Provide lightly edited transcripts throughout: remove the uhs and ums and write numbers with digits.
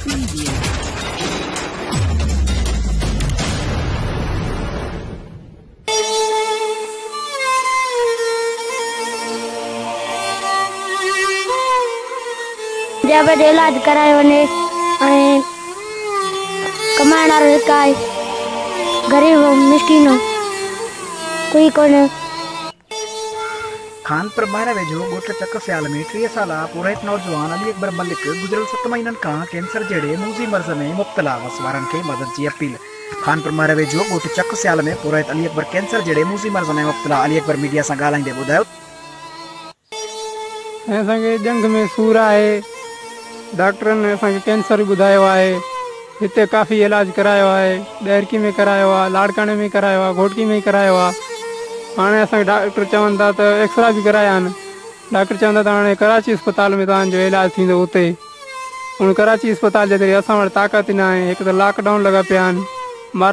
Media. जब इलाज कराए वने कमाइण वारो हिकु आहे, गरीब मिसकिन कोई कोन्हे। खानपुर मारा वेझो ॻोठ चक सियाल में 30 साल पुरहित नौजवान अली अकबर मलिक गुज़िरियल 7 महीननि खां कैंसर जहिड़े मूज़ी मर्ज़ में मुब्तला वसवारनि खे मदद जी अपील। खानपुर मारा वेझो ॻोठ चक सियाल में पुरहित अली अकबर कैंसर जहिड़े मूज़ी मर्ज़ में मुब्तला अली अकबर मीडिया सां ॻाल्हाईंदे ॿुधायो असांखे जंग में सूर आहे, डॉक्टरनि असांखे कैंसर ॿुधायो आहे। हिते काफ़ी इलाज करायो आहे, ॾैरकी में करायो आहे, लाड़काणे में करायो आहे, घोटकी में करायो आहे। हाणे असांखे डॉक्टर चवनि था त एक्सरा बि कराया आहिनि। डॉक्टर चवंदा त हाणे कराची अस्पताल में तव्हांजो इलाजु थींदो हुते। हुन कराची अस्पताल जे करे असां वटि ताक़त ई न आहे। हिकु त लॉकडाउन लॻा पिया आहिनि,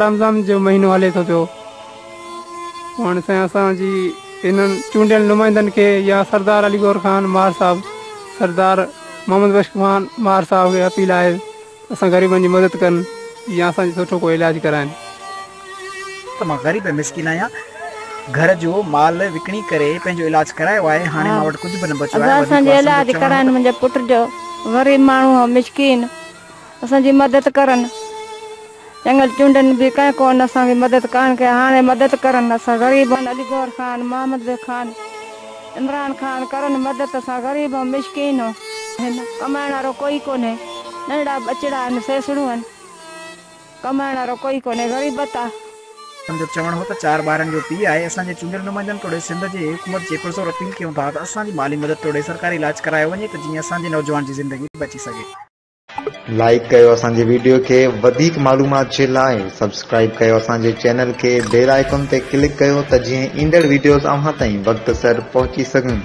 रमज़ान जो महीनो हले थो पियो। हाणे साईं असांजी इन्हनि चूंडियल नुमाइंदनि खे या सरदार अली गौर ख़ान मार साहब, सरदार मोहम्मद बख्श ख़ान मार साहब खे अपील आहे असां ग़रीबनि जी मदद कनि या असांजो सुठो को इलाजु कराइनि। त मां ग़रीब मिसकिन आहियां, घर जो माल विकिणी करे पंहिंजो इलाज करायो आहे। हाणे मां वटि कुझु बि न बचियो आहे। असांजो इलाज कराइनि, मुंहिंजे पुट जो ग़रीब माण्हू मिसकिन असांजी मदद करनि। जंगल चूंडनि बि कंहिं कोन असांखे मदद कनि कया, हाणे मदद करनि। असां ग़रीब अली गौर ख़ान, मोहम्मद ख़ान, इमरान ख़ान करनि मदद। असां ग़रीब मिसकिन हिन कमाइण वारो कोई कोन्हे। नंढड़ा बचड़ा आहिनि, सेसड़ूं आहिनि, कमाइण वारो कोई कोन्हे, ग़रीबत आहे। जो चवणु हो त 4 ॿारनि जो पीउ आहे। असांजे चूंडियल नुमाइंदनि तोड़े सिंध जे हुकूमत जे पुरज़ोर अपील कयूं था त असांजी माली मदद तोड़े सरकारी इलाज करायो वञे त जीअं असांजे नौजवान जी ज़िंदगी बची सघे। लाइक कयो असांजे वीडियो खे, वधीक मालूमात जे लाइ सब्सक्राइब कयो असांजे चैनल खे, बेल आइकन ते क्लिक कयो त जीअं ईंदड़ वीडियोस अव्हां ताईं वक़्त सर पहुची सघनि।